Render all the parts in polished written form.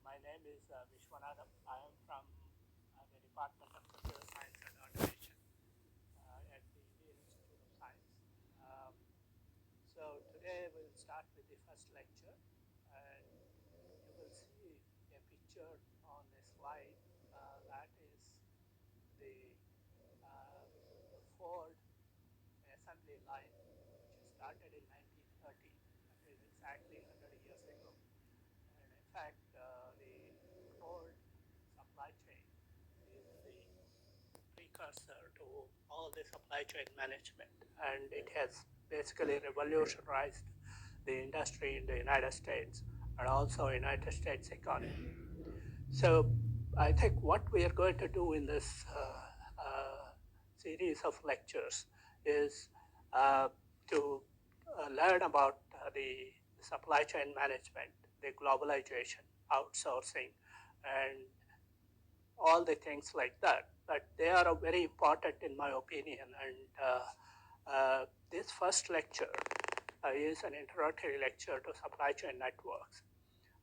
My name is Vishwanathan. I am from the Department of Computer Science and Automation at the Indian Institute of Science. Um, so today we'll start with the first lecture, and you will see a picture on the slide that is the uh, Ford assembly line, which started in 1930. That is exactly 100 years ago. And in fact, the Ford supply chain is the precursor to all the supply chain management, and it has basically revolutionized the industry in the United States and also United States economy. So I think what we are going to do in this series of lectures is uh, to learn about the supply chain management, the globalization, outsourcing, and all the things like that. But they are very important in my opinion. And this first lecture is an introductory lecture to supply chain networks.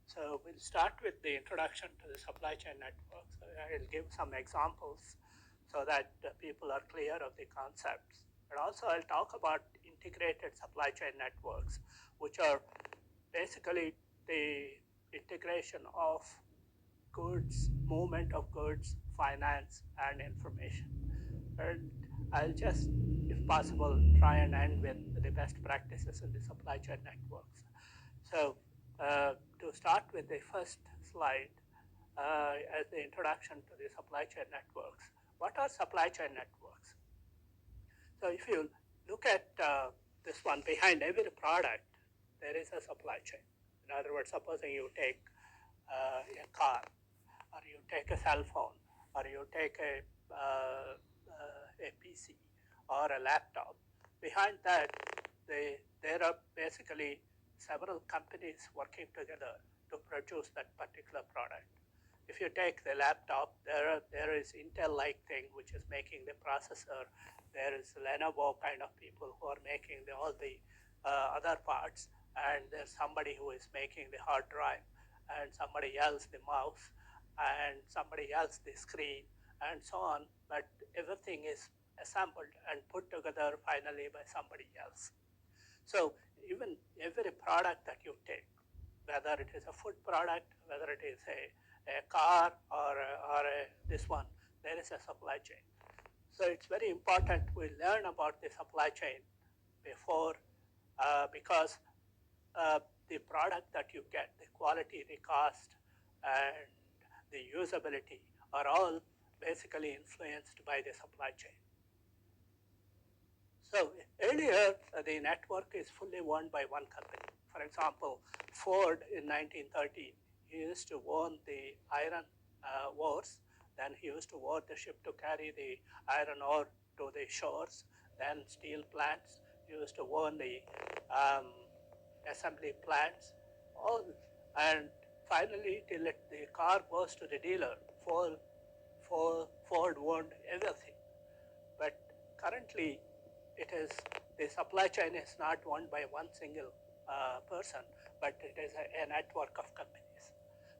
So we'll start with the introduction to the supply chain networks. I'll give some examples so that people are clear of the concepts. And also I'll talk about integrated supply chain networks, which are basically the integration of goods, movement of goods, finance, and information. And I'll just, if possible, try and end with the best practices in the supply chain networks. So to start with the first slide, as the introduction to the supply chain networks. What are supply chain networks? So if you look at this one, behind every product, there is a supply chain. In other words, supposing you take a car, or you take a cell phone, or you take a PC or a laptop. Behind that, there are basically several companies working together to produce that particular product. If you take the laptop, there is Intel-like thing which is making the processor. There is Lenovo kind of people who are making all the other parts, and there's somebody who is making the hard drive, and somebody else the mouse, and somebody else the screen, and so on. But everything is assembled and put together finally by somebody else. So even every product that you take, whether it is a food product, whether it is a car or this one, there is a supply chain. So it's very important we learn about the supply chain before, because the product that you get, the quality, the cost, and the usability are all basically influenced by the supply chain. So earlier, the network is fully owned by one company. For example, Ford in 1930, he used to own the iron ores. Then he used to own the ship to carry the iron ore to the shores. Then steel plants. He used to own the assembly plants. All, and finally, till the car goes to the dealer, Ford owned everything. But currently, it is the supply chain is not owned by one single person, but it is a network of companies.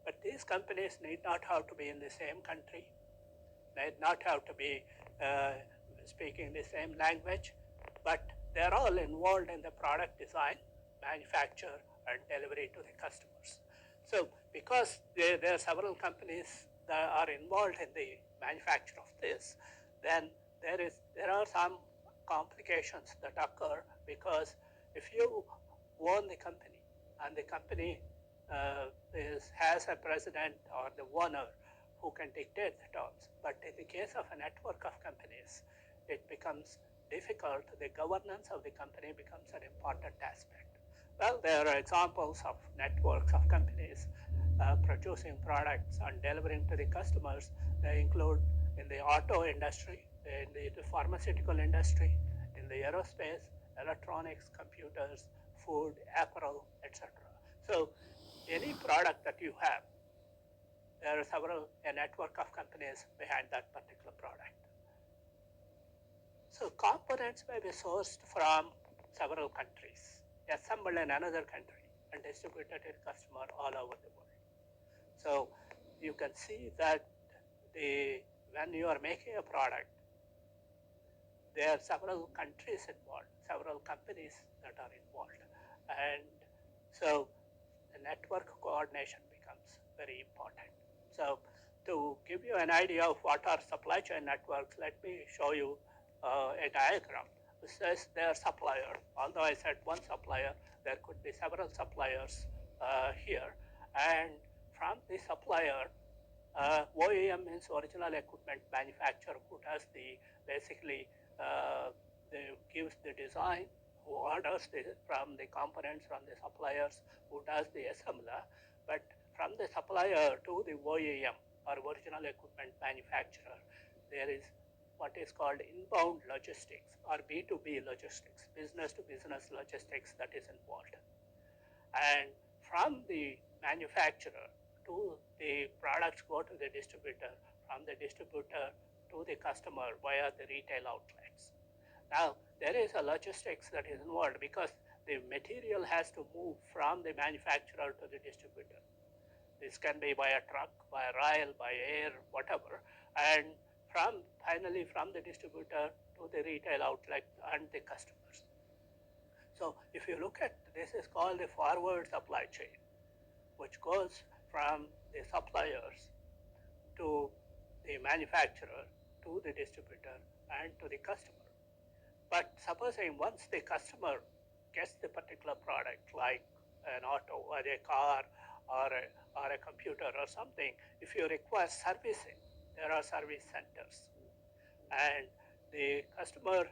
But these companies need not have to be in the same country, need not have to be speaking the same language, but they're all involved in the product design, manufacture, and delivery to the customers. So because there are several companies that are involved in the manufacture of this, then there are some complications that occur, because if you own the company and the company has a president or the owner who can dictate the terms, but in the case of a network of companies, it becomes difficult. The governance of the company becomes an important aspect. Well, there are examples of networks of companies producing products and delivering to the customers. They include in the auto industry, in the pharmaceutical industry, in the aerospace, electronics, computers, food, apparel, etc. So any product that you have, there are a network of companies behind that particular product. So components may be sourced from several countries, assembled in another country, and distributed to the customer all over the world. So you can see that when you are making a product, there are several countries involved, several companies that are involved. And so the network coordination becomes very important. So to give you an idea of what are supply chain networks, let me show you a diagram. This says their supplier. Although I said one supplier, there could be several suppliers here. And from the supplier, OEM means original equipment manufacturer, who does the basically gives the design, who orders from the components from the suppliers, who does the assembler. But from the supplier to the OEM, or original equipment manufacturer, there is what is called inbound logistics, or B2B logistics, business to business logistics, that is involved. And from the manufacturer to the products go to the distributor, from the distributor to the customer via the retail outlets. Now, there is a logistics that is involved because the material has to move from the manufacturer to the distributor. This can be by a truck, by rail, by air, whatever, and finally from the distributor to the retail outlet and the customers. So if you look at, this is called the forward supply chain, which goes from the suppliers to the manufacturer to the distributor and to the customer. But supposing once the customer gets the particular product, like an auto or a car or a computer or something, if you require servicing, there are service centers. And the customer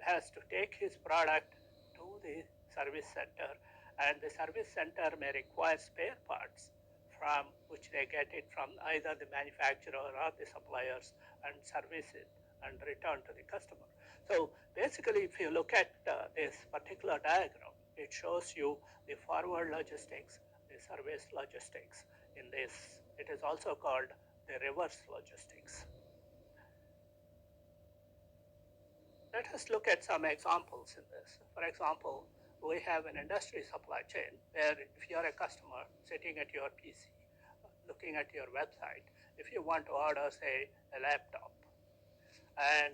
has to take his product to the service center, and the service center may require spare parts from which they get it from either the manufacturer or the suppliers, and service it and return to the customer. So basically, if you look at this particular diagram, it shows you the forward logistics, the service logistics. In this, it is also called the reverse logistics. Let us look at some examples in this. For example, we have an industry supply chain where if you're a customer sitting at your PC, looking at your website, if you want to order, say, a laptop, and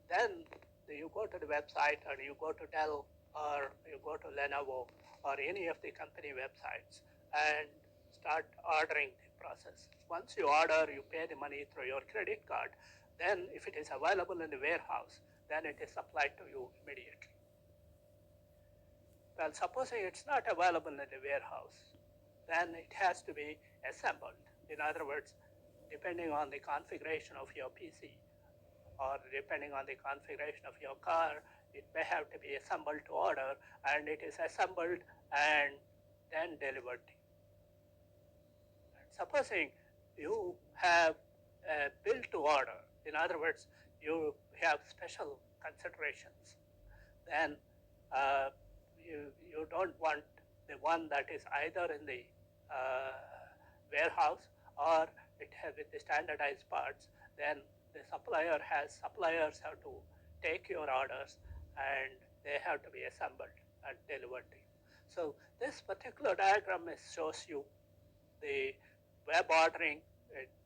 then you go to the website and you go to Dell or you go to Lenovo or any of the company websites and start ordering the process. Once you order, you pay the money through your credit card. Then if it is available in the warehouse, then it is supplied to you immediately. Well, supposing it's not available in the warehouse, then it has to be assembled. In other words, depending on the configuration of your PC or depending on the configuration of your car, it may have to be assembled to order, and it is assembled and then delivered. Supposing you have a build to order, in other words, you have special considerations, then you don't want the one that is either in the warehouse or it has with the standardized parts. Then the suppliers have to take your orders and they have to be assembled and delivered to you. So this particular diagram shows you the web ordering,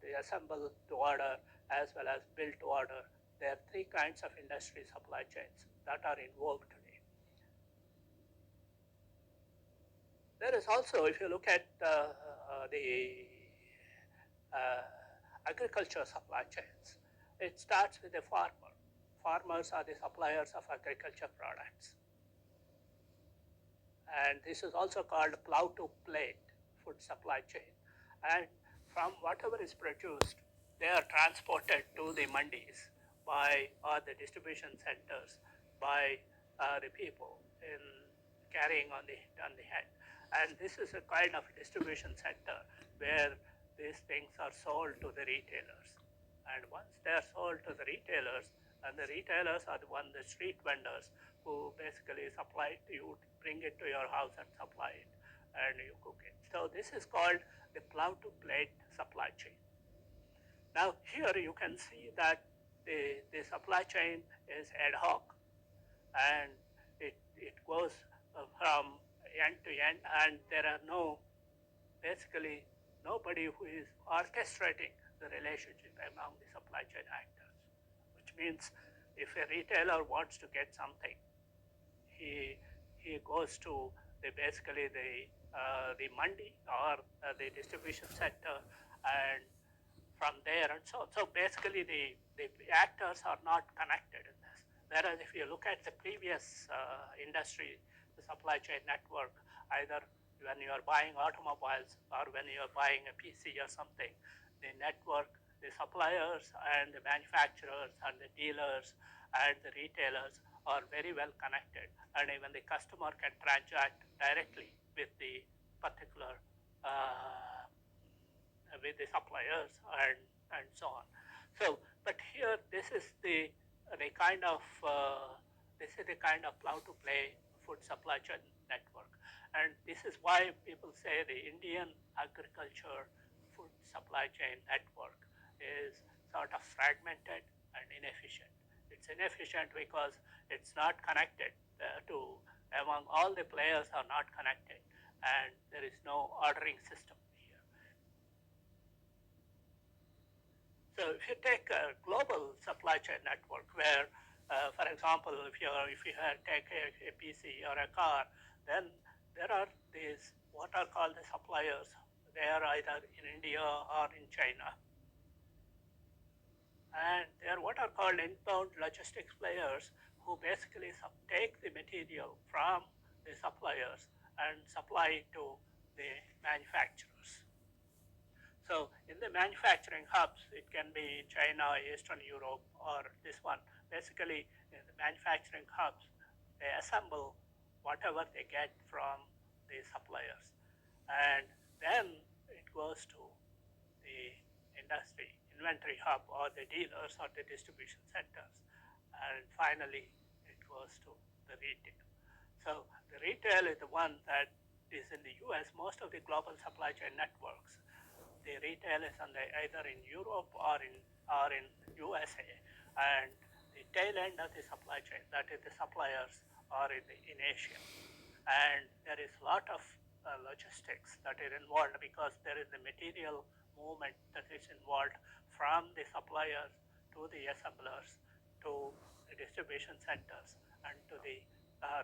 the assemble to order, as well as build to order. There are three kinds of industry supply chains that are involved today. There is also, if you look at the agriculture supply chains, it starts with a farmer. Farmers are the suppliers of agriculture products. And this is also called plow to plate food supply chain. And from whatever is produced, they are transported to the mandis or the distribution centers by the people in carrying on the hand. And this is a kind of distribution center where these things are sold to the retailers. And once they are sold to the retailers, and the retailers are the street vendors who basically supply it to you, bring it to your house and supply it, and you cook it. So this is called the plow to plate supply chain. Now here you can see that the supply chain is ad hoc, and it goes from end to end, and there are no basically nobody who is orchestrating the relationship among the supply chain actors, which means if a retailer wants to get something, he goes to basically the mandi or the distribution center, and from there and so on. So basically the actors are not connected in this. Whereas if you look at the previous industry, the supply chain network, either when you are buying automobiles or when you are buying a PC or something, the network, the suppliers and the manufacturers and the dealers and the retailers are very well connected, and even the customer can transact directly with the particular with the suppliers and so on. So, but here this is the kind of this is the kind of how to play food supply chain network, and this is why people say the Indian agriculture food supply chain network is sort of fragmented and inefficient. It's inefficient because it's not connected to among all the players are not connected, and there is no ordering system here. So if you take a global supply chain network where, for example, if you take a PC or a car, then there are these what are called the suppliers. They are either in India or in China, and they are what are called inbound logistics players who basically take the material from the suppliers and supply it to the manufacturers. So in the manufacturing hubs, it can be China, Eastern Europe, or this one. Basically, in the manufacturing hubs, they assemble whatever they get from the suppliers, and then it goes to the industry inventory hub or the dealers or the distribution centers, and finally it goes to the retail. So the retail is the one that is in the US. Most of the global supply chain networks, the retail is either in Europe or in USA, and the tail end of the supply chain, that is the suppliers, are in Asia. And there is a lot of logistics that is involved because there is the material movement that is involved from the suppliers to the assemblers to the distribution centers and to the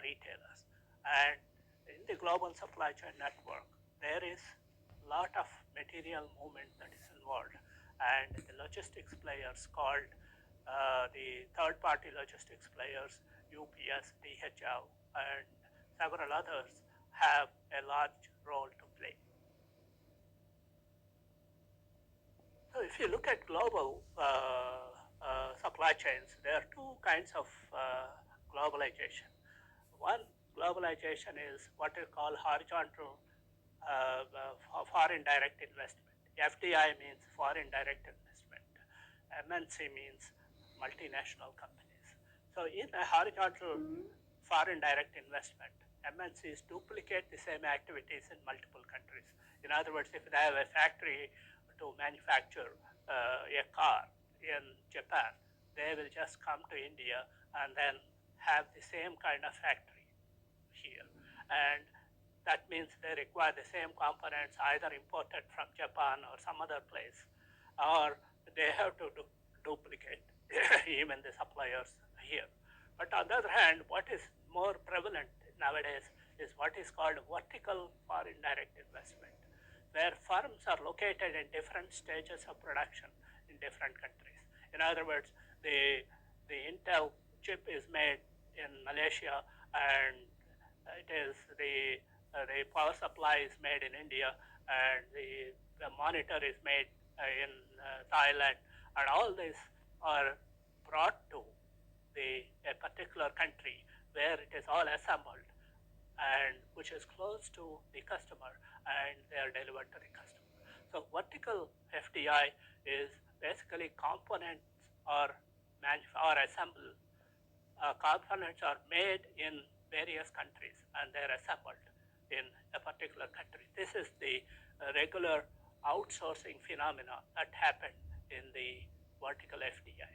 retailers. And in the global supply chain network, there is a lot of material movement that is involved, and the logistics players called the third-party logistics players, UPS, DHL, and several others have a large role to play. So if you look at global supply chains, there are two kinds of globalization. One globalization is what is called horizontal foreign direct investment. FDI means foreign direct investment. MNC means multinational companies. So in a horizontal foreign direct investment, MNCs duplicate the same activities in multiple countries. In other words, if they have a factory to manufacture a car in Japan, they will just come to India and then have the same kind of factory here. And that means they require the same components either imported from Japan or some other place, or they have to duplicate even the suppliers here. But on the other hand, what is more prevalent nowadays is what is called vertical foreign direct investment, where firms are located in different stages of production in different countries. In other words, the Intel chip is made in Malaysia, and it is the power supply is made in India, and the monitor is made in Thailand, and all these are brought to a particular country where it is all assembled and which is close to the customer, and they are delivered to the customer. So vertical FDI is basically components or assembled. Components are made in various countries and they're assembled in a particular country. This is the regular outsourcing phenomena that happened in the vertical FDI.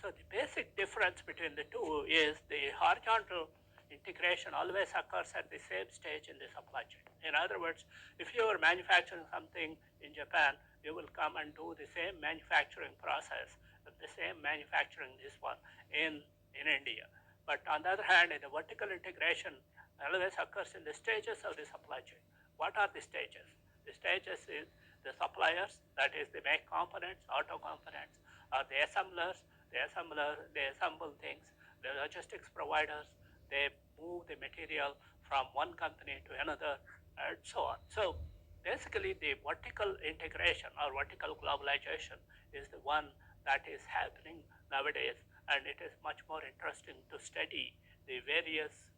So the basic difference between the two is the horizontal integration always occurs at the same stage in the supply chain. In other words, if you are manufacturing something in Japan, you will come and do the same manufacturing process, the same manufacturing this one in India. But on the other hand, in the vertical integration always occurs in the stages of the supply chain. What are the stages? The stages is the suppliers, that is they make components, auto components, or the assemblers, they assemble things, the logistics providers, they move the material from one company to another, and so on. So basically the vertical integration or vertical globalization is the one that is happening nowadays, and it is much more interesting to study the various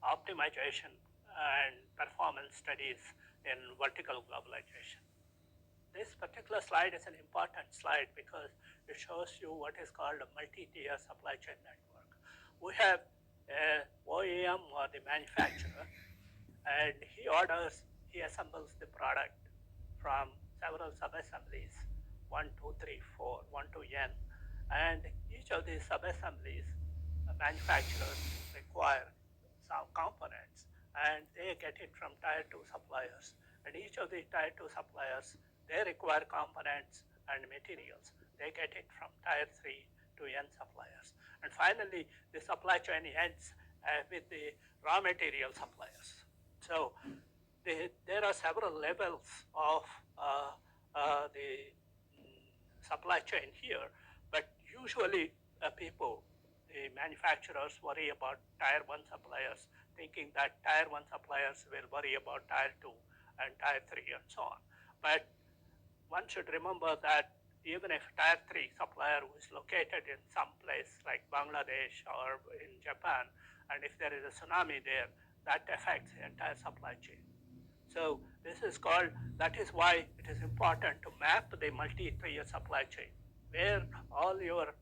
optimization and performance studies in vertical globalization. This particular slide is an important slide because it shows you what is called a multi-tier supply chain network. We have a OEM or the manufacturer, and he assembles the product from several sub-assemblies, 1, 2, 3, 4, 1 to n, and each of these sub-assemblies manufacturers require some components, and they get it from tier 2 suppliers, and each of the tier 2 suppliers, they require components and materials, they get it from tier 3 to n suppliers, and finally the supply chain ends with the raw material suppliers. So there are several levels of the supply chain here, but usually people, the manufacturers, worry about tier 1 suppliers, thinking that tier 1 suppliers will worry about tier 2 and tier 3 and so on. But one should remember that even if tier 3 supplier is located in some place like Bangladesh or in Japan, and if there is a tsunami there, that affects the entire supply chain. So this is called, that is why it is important to map the multi-tier supply chain, where all your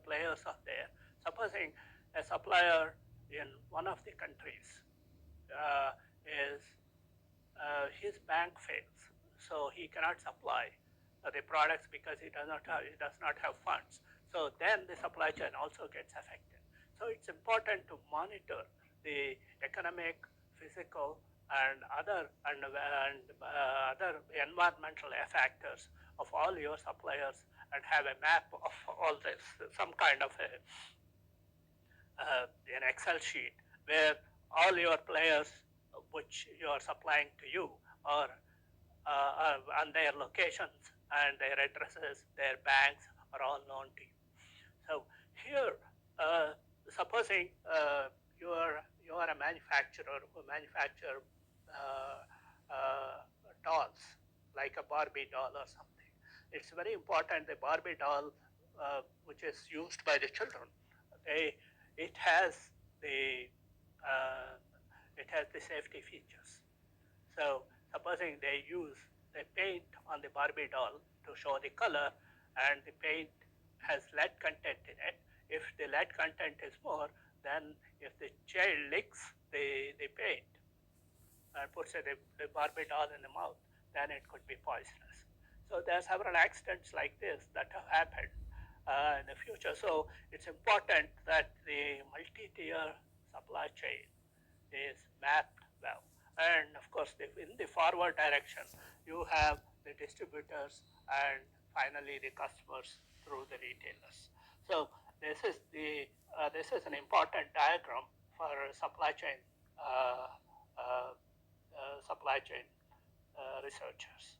players are there. Supposing a supplier in one of the countries his bank fails, so he cannot supply the products because he does not have funds. So then the supply chain also gets affected. So it's important to monitor the economic, physical, and other environmental factors of all your suppliers, and have a map of all this, some kind of an Excel sheet where all your players which you are supplying to you are and their locations and their addresses, their banks are all known to you. So here, supposing you are a manufacturer who manufacture dolls, like a Barbie doll or something. It's very important the Barbie doll, which is used by the children, it has the safety features. So supposing they paint on the Barbie doll to show the color, and the paint has lead content in it. If the lead content is more, then if the child licks the paint and puts the Barbie doll in the mouth, then it could be poisonous. So there are several accidents like this that have happened in the future. So it's important that the multi-tier supply chain is mapped well. And of course, in the forward direction, you have the distributors and finally the customers through the retailers. So this is an important diagram for supply chain researchers.